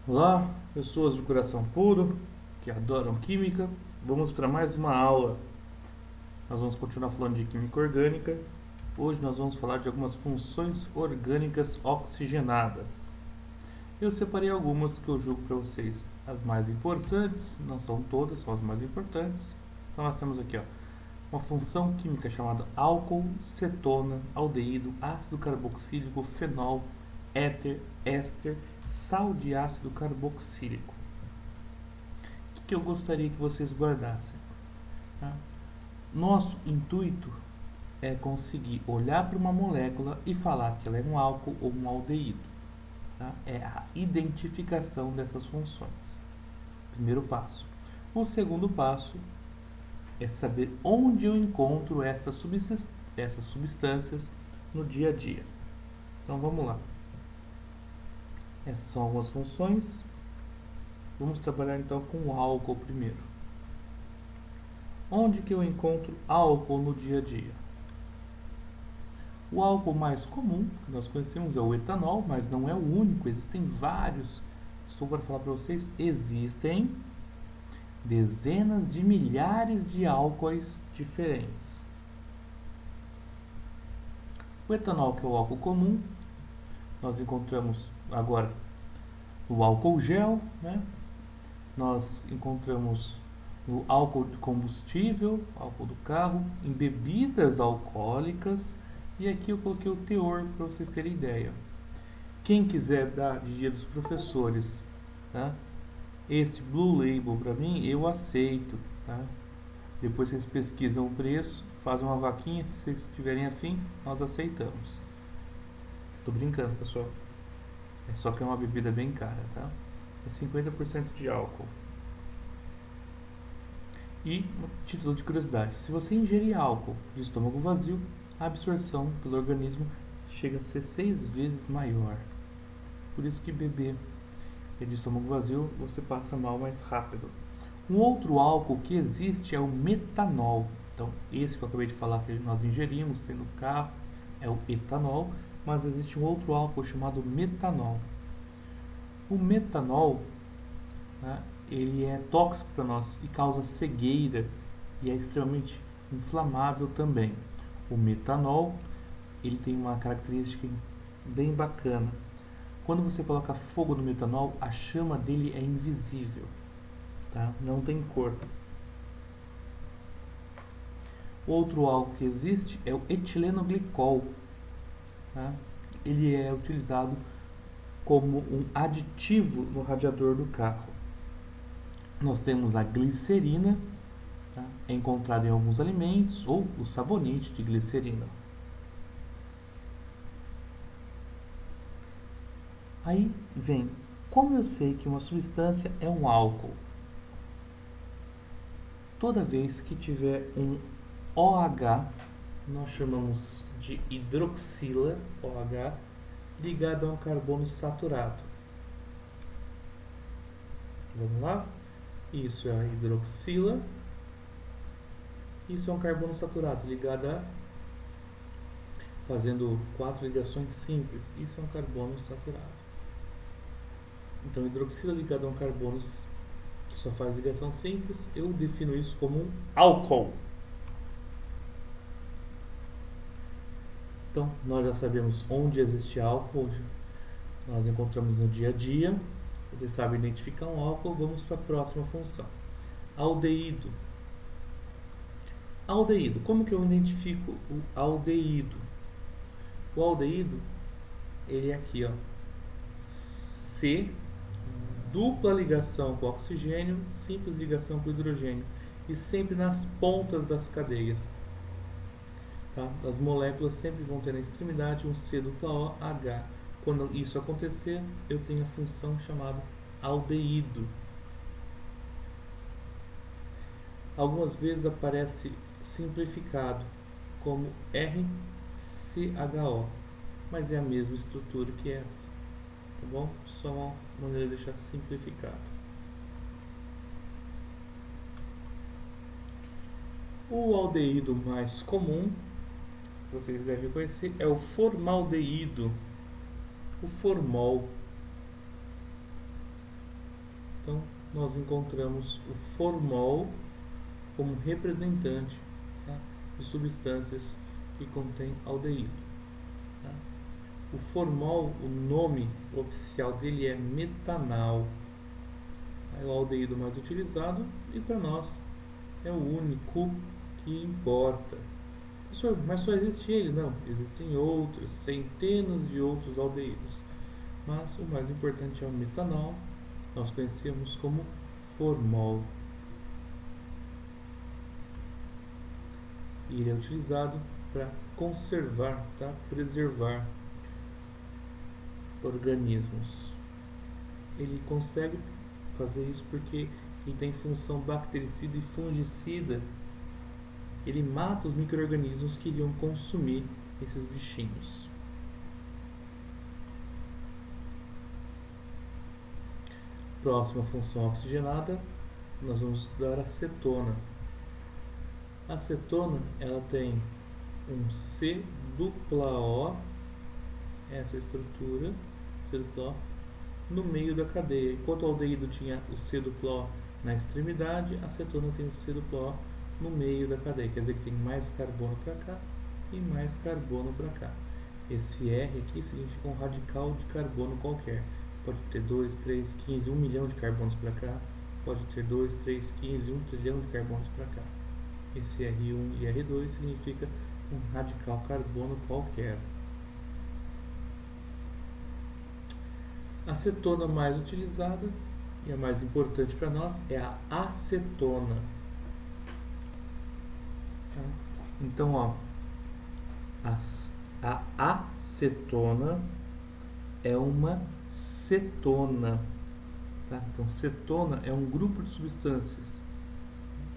Olá, pessoas de coração puro que adoram química. Vamos para mais uma aula. Nós vamos continuar falando de química orgânica. Hoje nós vamos falar de algumas funções orgânicas oxigenadas. Eu separei algumas que eu julgo para vocês as mais importantes, não são todas, são as mais importantes. Então nós temos aqui, uma função química chamada álcool, cetona, aldeído, ácido carboxílico, fenol, éter, éster, sal de ácido carboxílico. O que eu gostaria que vocês guardassem? Tá? Nosso intuito é conseguir olhar para uma molécula e falar que ela é um álcool ou um aldeído. Tá? É a identificação dessas funções. Primeiro passo. O segundo passo é saber onde eu encontro essas substâncias no dia a dia. Então vamos lá. Essas são algumas funções. Vamos trabalhar então com o álcool primeiro. Onde que eu encontro álcool no dia a dia? O álcool mais comum que nós conhecemos é o etanol, mas não é o único, existem vários. Estou para falar para vocês, existem dezenas de milhares de álcoois diferentes. O etanol, que é o álcool comum, nós encontramos agora o álcool gel, né? Nós encontramos no álcool de combustível, álcool do carro, em bebidas alcoólicas, e aqui eu coloquei o teor para vocês terem ideia. Quem quiser dar de dia dos professores, tá? Este Blue Label para mim, eu aceito, tá? Depois vocês pesquisam o preço, fazem uma vaquinha, se vocês tiverem afim, nós aceitamos. Tô brincando, pessoal. É só que é uma bebida bem cara, tá? É 50% de álcool. E, título de curiosidade, se você ingerir álcool de estômago vazio, a absorção pelo organismo chega a ser 6 vezes maior. Por isso que beber de estômago vazio você passa mal mais rápido. Um outro álcool que existe é o metanol. Então, esse que eu acabei de falar que nós ingerimos, tem no carro, é o etanol, mas existe um outro álcool chamado metanol. O metanol, né, ele é tóxico para nós e causa cegueira e é extremamente inflamável também. O metanol, ele tem uma característica bem bacana. Quando você coloca fogo no metanol, a chama dele é invisível, tá? Não tem cor. Outro álcool que existe é o etilenoglicol, tá? Ele é utilizado como um aditivo no radiador do carro. Nós temos a glicerina, tá? É encontrada em alguns alimentos, ou o sabonete de glicerina. Aí vem, como eu sei que uma substância é um álcool? Toda vez que tiver um OH, nós chamamos de hidroxila, OH, ligado a um carbono saturado. Vamos lá? Isso é a hidroxila. Isso é um carbono saturado ligado a... fazendo 4 ligações simples. Isso é um carbono saturado. Então, hidroxila ligado a um carbono que só faz ligação simples, eu defino isso como um álcool. Então, nós já sabemos onde existe álcool, nós encontramos no dia a dia. Vocês sabem identificar um álcool, vamos para a próxima função. Aldeído. Aldeído, como que eu identifico o aldeído? O aldeído, ele é aqui, C, dupla ligação com oxigênio, simples ligação com hidrogênio, e sempre nas pontas das cadeias. Tá? As moléculas sempre vão ter na extremidade um C dupla O, H. Quando isso acontecer, eu tenho a função chamada aldeído. Algumas vezes aparece simplificado como RCHO, mas é a mesma estrutura que essa, tá bom? Só uma maneira de deixar simplificado. O aldeído mais comum, vocês devem conhecer, é o formaldeído, o formol. Então, nós encontramos o formol como representante, tá, de substâncias que contêm aldeído. Tá? O formol, o nome oficial dele é metanal. É o aldeído mais utilizado e para nós é o único que importa. Professor, mas só existe ele? Não, existem outros, centenas de outros aldeídos. Mas o mais importante é o metanol, nós conhecemos como formol. E ele é utilizado para conservar, tá? Preservar organismos. Ele consegue fazer isso porque ele tem função bactericida e fungicida. Ele mata os micro-organismos que iriam consumir esses bichinhos. Próxima função oxigenada, nós vamos estudar a acetona. A acetona, ela tem um C dupla O, essa estrutura, C dupla O, no meio da cadeia. Enquanto o aldeído tinha o C dupla O na extremidade, a acetona tem o C dupla O no meio da cadeia. Quer dizer que tem mais carbono para cá e mais carbono para cá. Esse R aqui significa um radical de carbono qualquer. Pode ter 2, 3, 15, 1 milhão de carbonos para cá. Pode ter 2, 3, 15, 1 trilhão de carbonos para cá. Esse R1 e R2 significa um radical carbono qualquer. A acetona mais utilizada e a mais importante para nós é a acetona. Então, ó, a acetona é uma cetona. Tá? Então, cetona é um grupo de substâncias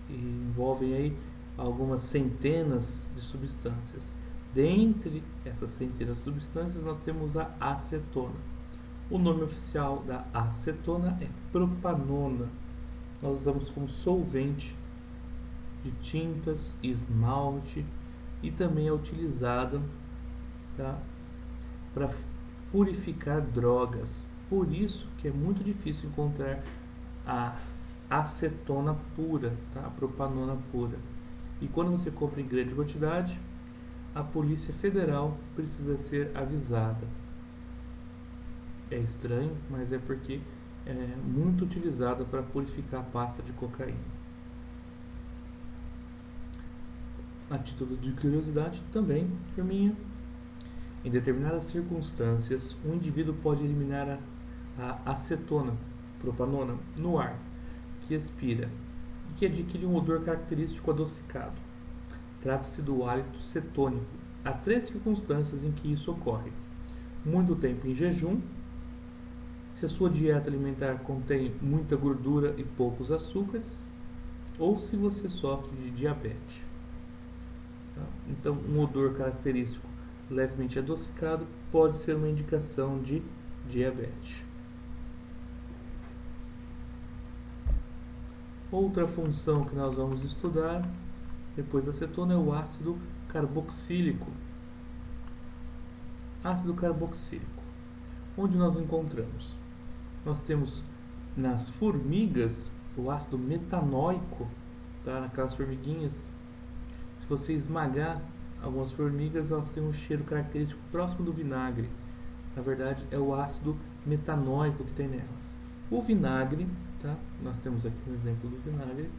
e envolvem aí algumas centenas de substâncias. Dentre essas centenas de substâncias, nós temos a acetona. O nome oficial da acetona é propanona. Nós usamos como solvente de tintas, esmalte, e também é utilizada, tá, para purificar drogas. Por isso que é muito difícil encontrar a acetona pura, tá, a propanona pura. E quando você compra em grande quantidade, a Polícia Federal precisa ser avisada. É estranho, mas é porque é muito utilizada para purificar a pasta de cocaína. A título de curiosidade também, turminha, em determinadas circunstâncias, um indivíduo pode eliminar a acetona, propanona, no ar, que expira e que adquire um odor característico adocicado. Trata-se do hálito cetônico. Há 3 circunstâncias em que isso ocorre: muito tempo em jejum, se a sua dieta alimentar contém muita gordura e poucos açúcares, ou se você sofre de diabetes. Então, um odor característico levemente adocicado pode ser uma indicação de diabetes. Outra função que nós vamos estudar depois da acetona é o ácido carboxílico. Ácido carboxílico. Onde nós encontramos? Nós temos nas formigas o ácido metanóico, tá? Naquelas formiguinhas. Se você esmagar algumas formigas, elas têm um cheiro característico próximo do vinagre. Na verdade, é o ácido metanóico que tem nelas. O vinagre, tá? Nós temos aqui um exemplo do vinagre,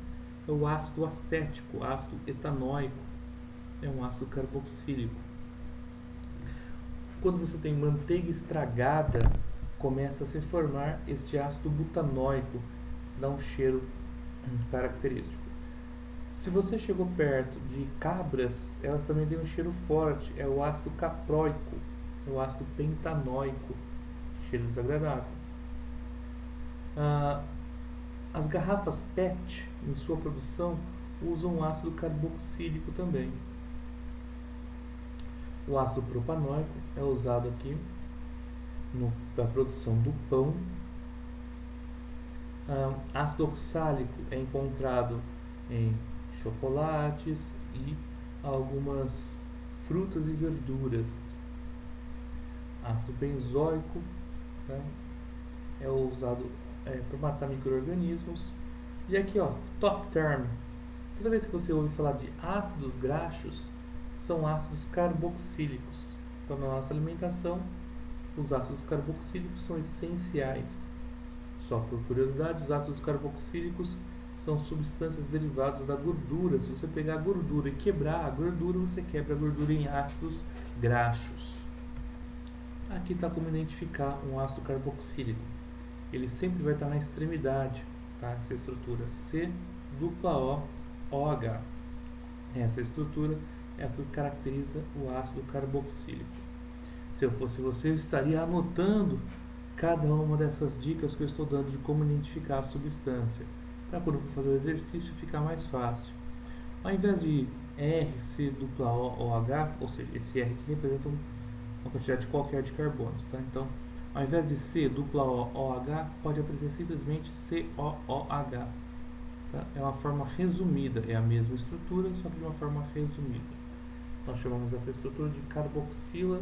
é o ácido acético, ácido etanóico, é um ácido carboxílico. Quando você tem manteiga estragada, começa a se formar este ácido butanóico, dá um cheiro característico. Se você chegou perto de cabras, elas também têm um cheiro forte, é o ácido capróico, é o ácido pentanóico, cheiro desagradável. As garrafas PET, em sua produção, usam ácido carboxílico também. O ácido propanóico é usado aqui para a produção do pão. Ácido oxálico é encontrado em chocolates e algumas frutas e verduras. Ácido benzoico, tá, é usado para matar micro-organismos. E aqui, ó, top term. Toda vez que você ouve falar de ácidos graxos, são ácidos carboxílicos. Então, na nossa alimentação, os ácidos carboxílicos são essenciais. Só por curiosidade, os ácidos carboxílicos são substâncias derivadas da gordura. Se você pegar a gordura e quebrar a gordura, você quebra a gordura em ácidos graxos. Aqui está como identificar um ácido carboxílico. Ele sempre vai estar na extremidade, tá? Essa estrutura COOH. Essa estrutura é a que caracteriza o ácido carboxílico. Se eu fosse você, eu estaria anotando cada uma dessas dicas que eu estou dando de como identificar a substância, para quando for fazer o exercício ficar mais fácil. Ao invés de RCOOH, ou seja, esse R aqui representa uma quantidade qualquer de carbonos, tá? Então, ao invés de COOH, pode aparecer simplesmente COOH. Tá? É uma forma resumida, é a mesma estrutura, só que de uma forma resumida. Nós chamamos essa estrutura de carboxila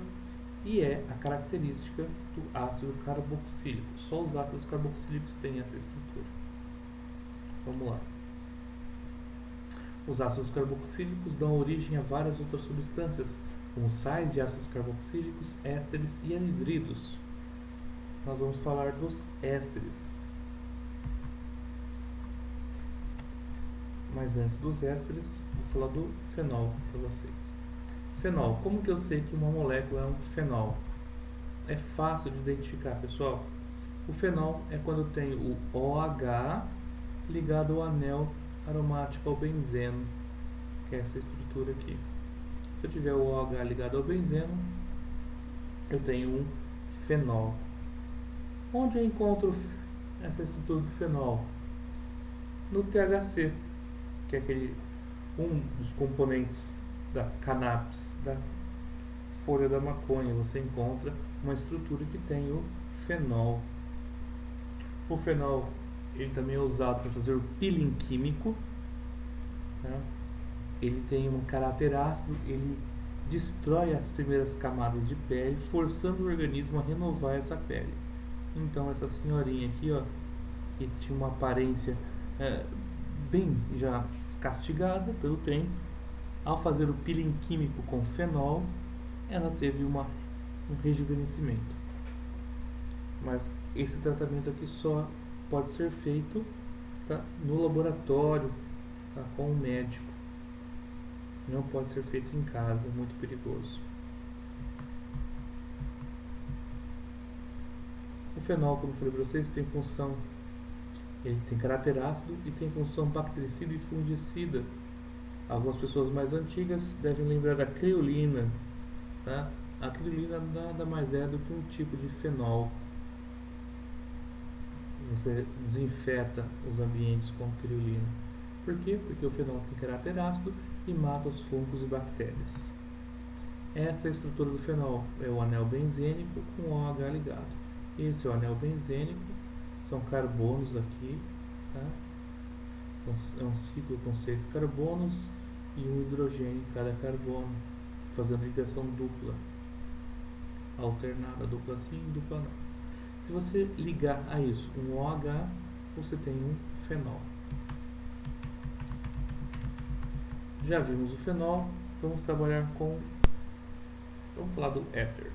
e é a característica do ácido carboxílico. Só os ácidos carboxílicos têm essa estrutura. Vamos lá. Os ácidos carboxílicos dão origem a várias outras substâncias, como sais de ácidos carboxílicos, ésteres e anidridos. Nós vamos falar dos ésteres. Mas antes dos ésteres, vou falar do fenol para vocês. Fenol. Como que eu sei que uma molécula é um fenol? É fácil de identificar, pessoal. O fenol é quando tem o OH ligado ao anel aromático ao benzeno, que é essa estrutura aqui. Se eu tiver o OH ligado ao benzeno, eu tenho um fenol. Onde eu encontro essa estrutura do fenol? No THC, que é um dos componentes da cannabis, da folha da maconha. Você encontra uma estrutura que tem o fenol. O fenol ele também é usado para fazer o peeling químico, né? Ele tem um caráter ácido, ele destrói as primeiras camadas de pele, forçando o organismo a renovar essa pele. Então essa senhorinha aqui, ó, que tinha uma aparência bem já castigada pelo tempo, ao fazer o peeling químico com fenol, ela teve um rejuvenescimento. Mas esse tratamento aqui só pode ser feito, tá, no laboratório, tá, com o médico. Não pode ser feito em casa, é muito perigoso. O fenol, como eu falei para vocês, tem função, ele tem caráter ácido e tem função bactericida e fungicida. Algumas pessoas mais antigas devem lembrar da creolina, tá? A creolina nada mais é do que um tipo de fenol. Você desinfeta os ambientes com creolina. Por quê? Porque o fenol tem caráter ácido e mata os fungos e bactérias. Essa é a estrutura do fenol, é o anel benzênico com o OH ligado. Esse é o anel benzênico, são carbonos aqui, tá? É um ciclo com 6 carbonos e um hidrogênio em cada carbono, fazendo ligação dupla, alternada, dupla sim, dupla não. Se você ligar a isso um OH, você tem um fenol. Já vimos o fenol, vamos trabalhar com... Vamos falar do éter.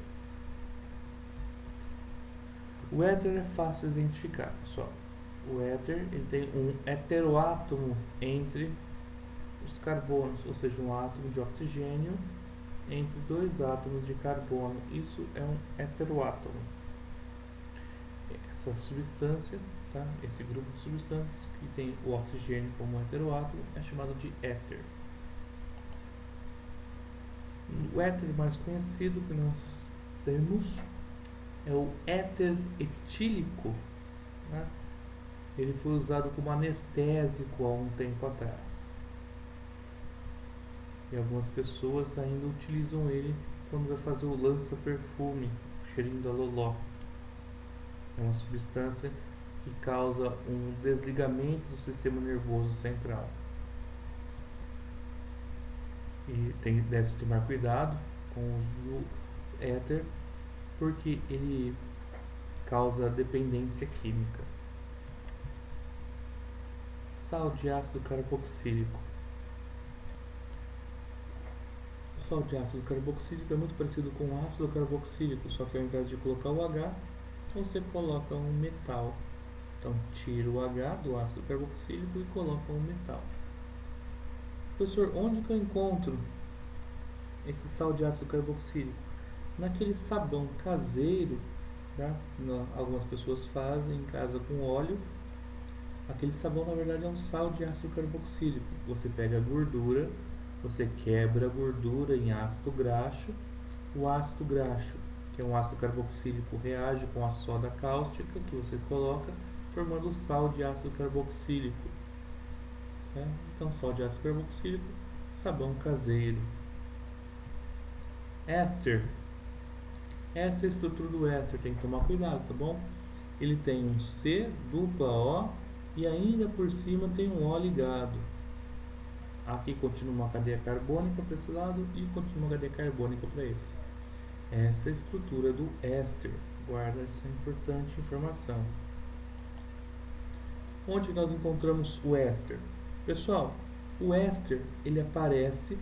O éter é fácil de identificar, pessoal. O éter ele tem um heteroátomo entre os carbonos, ou seja, um átomo de oxigênio entre dois átomos de carbono. Isso é um heteroátomo. Essa substância, tá? Esse grupo de substâncias que tem o oxigênio como heteroátomo é chamado de éter. O éter mais conhecido que nós temos é o éter etílico, né? Ele foi usado como anestésico há um tempo atrás. E algumas pessoas ainda utilizam ele quando vai fazer o lança-perfume, o cheirinho da loló. É uma substância que causa um desligamento do sistema nervoso central. E deve-se tomar cuidado com o uso do éter, porque ele causa dependência química. Sal de ácido carboxílico. O sal de ácido carboxílico é muito parecido com o ácido carboxílico, só que ao invés de colocar o H, você coloca um metal. Então, tira o H do ácido carboxílico e coloca um metal. Professor, onde que eu encontro esse sal de ácido carboxílico? Naquele sabão caseiro, tá? Algumas pessoas fazem em casa com óleo. Aquele sabão, na verdade, é um sal de ácido carboxílico. Você pega a gordura, você quebra a gordura em ácido graxo. O ácido graxo, que é um ácido carboxílico, reage com a soda cáustica que você coloca, formando o sal de ácido carboxílico. Tá? Então, sal de ácido carboxílico, sabão caseiro. Éster. Essa é a estrutura do éster, tem que tomar cuidado, tá bom? Ele tem um C, dupla O e ainda por cima tem um O ligado. Aqui continua uma cadeia carbônica para esse lado e continua uma cadeia carbônica para esse. Essa é a estrutura do éster. Guarda essa importante informação. Onde nós encontramos o éster? Pessoal, o éster ele aparece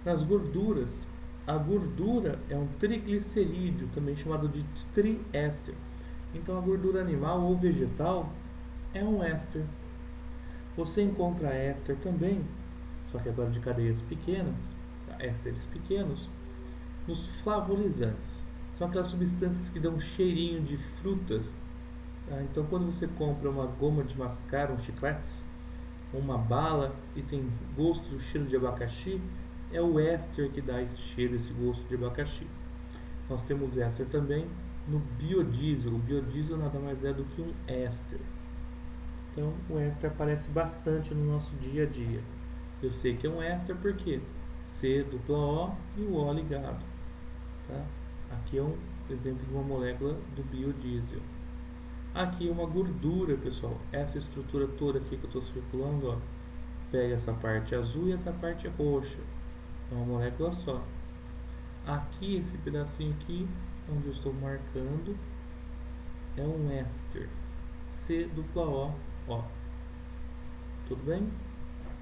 nas gorduras. A gordura é um triglicerídeo, também chamado de triéster. Então a gordura animal ou vegetal é um éster. Você encontra éster também, só que agora de cadeias pequenas, ésteres pequenos, nos flavorizantes. São aquelas substâncias que dão um cheirinho de frutas. Então quando você compra uma goma de mascar, um chicletes, uma bala e tem gosto, cheiro de abacaxi, é o éster que dá esse cheiro, esse gosto de abacaxi. Nós temos éster também no biodiesel. O biodiesel nada mais é do que um éster. Então o éster aparece bastante no nosso dia a dia. Eu sei que é um éster porque C, dupla O e o O ligado. Tá? Aqui é um exemplo de uma molécula do biodiesel. Aqui é uma gordura, pessoal. Essa estrutura toda aqui que eu estou circulando, ó, pega essa parte azul e essa parte roxa. É uma molécula só. Aqui, esse pedacinho aqui, onde eu estou marcando, é um éster. C, dupla O, O. Tudo bem?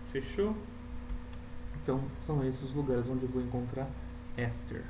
Fechou? Então, são esses os lugares onde eu vou encontrar éster.